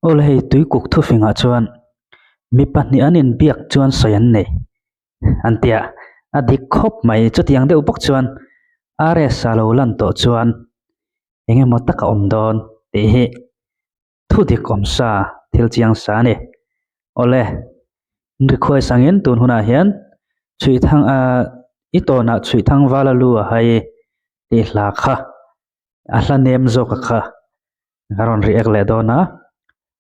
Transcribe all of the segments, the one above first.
ol hei tui kuk thu finga chuan mi pahnih in biak chuan soyan nei antia adik khop mai chutiang deuh bawk chuan rs alo lan to chuan engemaw taka awm dawn tih hi thu dik awm sa thil chiang sa ni ole nrikhua sangin tun hunah hian chui thang itona chui thang vala lu a hai ti hla kha a hla nem zawk kha garon ri ek le dawna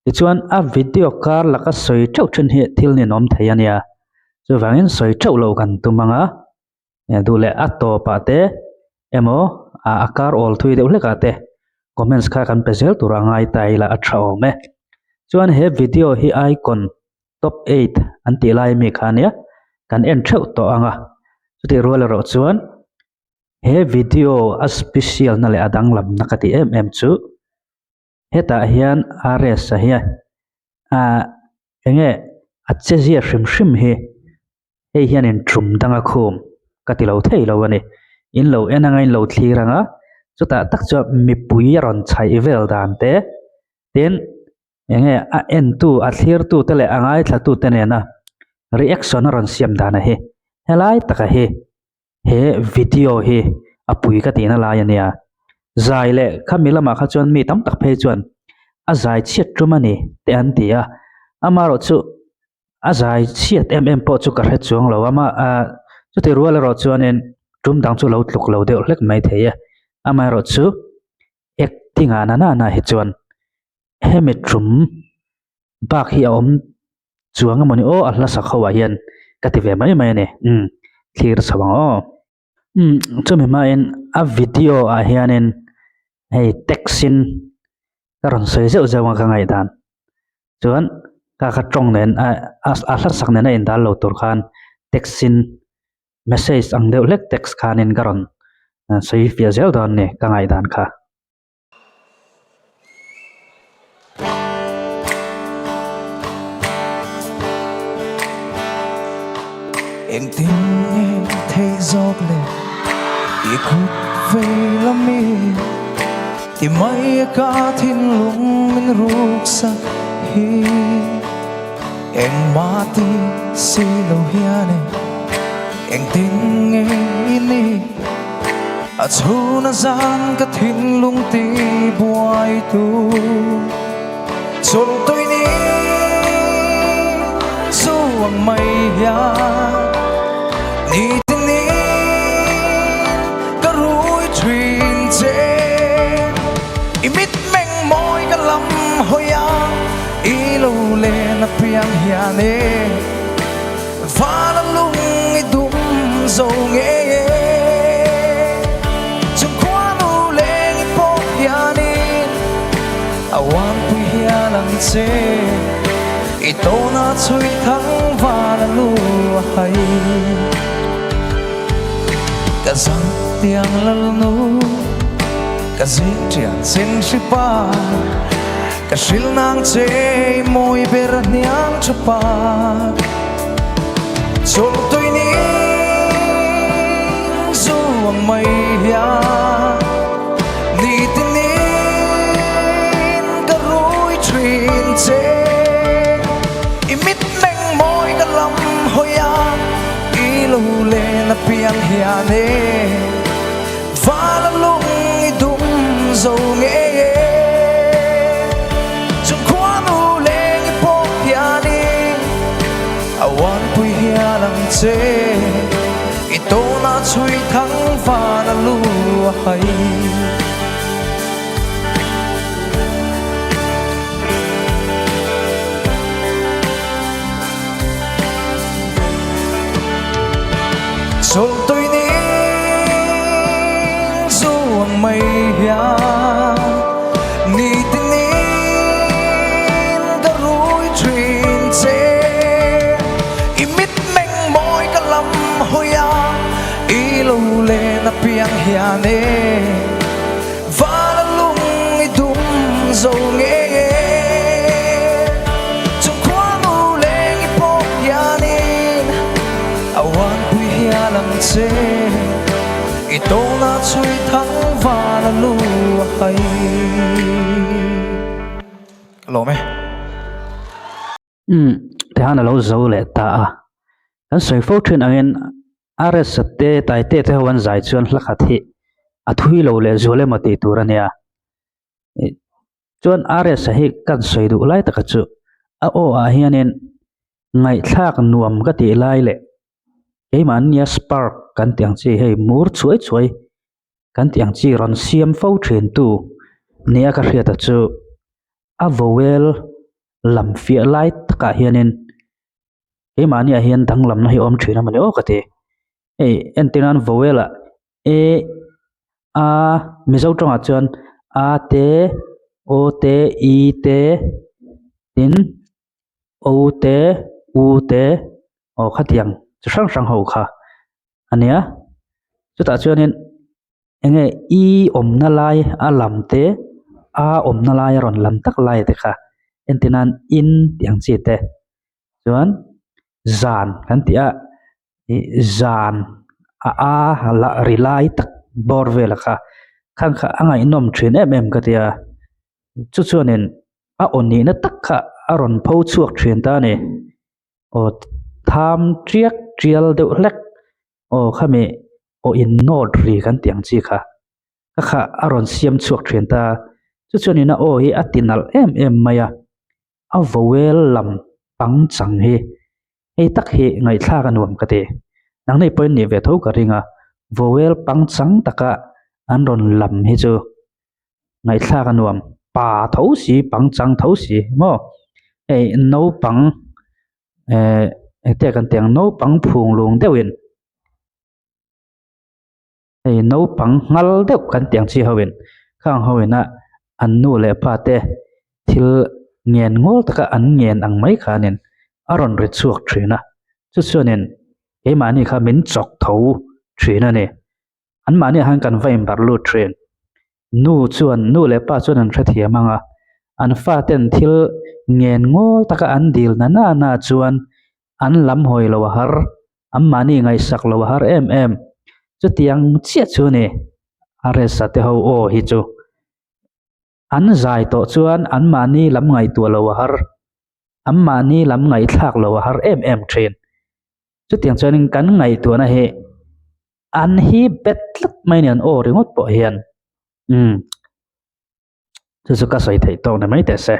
tichuan a video kar laka soi theuh thin hi thil ni nom thei ania chu wangin soi theuh lo kan tumanga du le a to pa te emo a kar ol thui deuh hleka te comments kha kan pezel tura ngai tai la a tha ome chuan he video hi icon top 8 anti lai mi khania kan en theuh to anga chuti role ro chuan he video a special na le adang lam nakati em chu heta hian rs a hian enge ache zia hrim hrim hi hei hian in thum danga khum kati lo thei lo ani in lo enangai lo thliranga chuta tak chu mipui ron chai vel dan te ten enge a en tu a thlir tu tele angai thla tu te ne na reaction ron siam dana hi helai taka hi he video hi apui ka tina la ya zai le khamilama kha chuan mi tam tak phei chuan a zai chiat tumani te an tia amaro chu a zai chiat po chu ka hre chuang lo ama chu te rual ro chuan en tum dang chu lo tluk lo de hlek mai theya amaro chu acting ana na hi chuan hemetrum bak hi om chuang amani o alla sakhawa hian kative mai mai ne clear sawang o chumi ma in a video a hianin hei textin karon soi zeu zeu ka ngai dan chuan ka kha tong nen a hlar sak nen a in dal lo tur khan textin message ang deuh lek text khanin karon soi fia zeu dan ne ka ngai dan kha em tin em thấy giọt lệ đi khúc về lắm mi thì mấy cả thiên lung mình rục sa hi em mà ti si lâu hiền em tin em ini à chu na gian cả thiên lung ti buai tu chôn tôi ni dù ang mây ya ni tin ni ka rui truyền che imit meng moi ka lam hoya i lo le na piang hiane va la lung i dum zo nge chung kwa nu le i po hiane awan pu hialang che i to na chui thang va la lu hai cả dòng tiếng lal nu cả duyên triền xin shipa cả sil nang che môi ber niang chapa chol tôi ni dù ang mây ya ni tin ni cả rối truyền che imit meng môi cả lam hoya lu le na piang hiane va la lung i dum zo nge chung kwa nu le i po hiane awan pui hialang che i to na chui thang va la lu hai chôn tôi ni dù ang mây ya ni tin ni ka rui truyền che imit meng moi ka lam hoya i lo le na piang hiane va la lung i dum zo nge chung kwa nu le i po hianin awan lang che ito na chui thang va la lu hai lo me te han lo zo le ta a kan soi fo thin angin rs te tai te te wan zai chuan hlakhat hi a thui lo le zole ma ti tur ania chuan rs hi kan soi du lai taka chu a o a hianin ngai thlak nuam ka ti lai le keimah nia spark kan tiang chi hei mur chuai chuai kan tiang chi ron siam fo thin tu nia ka hriat a chu a vowel lam fia lai taka hianin keimah nia hian dang lam na hi om thina mani o ka ti ei entinan vowel a e a mizo tanga chuan a te o te i te tin o te u te o khatiang chu sang sang ho kha ania chuta chuanin enge i omna lai a lam te a omna lai ron lam tak lai te kha entinan in tiang chi te chuan zan kan tia zan a la rilai tak bor vela kha khang kha angai nom thin em ka tia chu chuanin a onni na tak kha a ron pho chuak thin ta ni o tham triak trial deuh hlek o khami o in nod ri kan tiang chi kha kha a ron siam chuak thin ta chu chuanin a o hi a tinal em maya a vowel lam pang chang hi ei tak hi ngai thla kan nuam ka ti nang nei point ni ve tho ka ringa vowel pang chang taka an ron lam hi chu ngai thla kan nuam pa tho si pang chang tho si mo ei no pang te kan tiang no pang phung lung deuhin ei no pang ngal deuh kan tiang chi hoin khang hoina an nu le pa te thil ngen ngol taka an ngen ang mai khanin aron ri chuak thina chu chuanin keimani kha min chok tho thina ni an mani han kan vaim bar lu thin nu chuan nu le pa chuan an thra thiam anga an fa ten thil ngen ngol taka an dil na chuan an lam hoi lo har am mani ngai sak lo har em chu tiang chia chu ni are sa te ho o hi chu an zai to chuan an mani lam ngai tu lo har am mani lam ngai thlak lo har em thin chu tiang chuan kan ngai tu na he an hi betlat mai nian o ringot po hian chu chu ka sai thei to na mai te se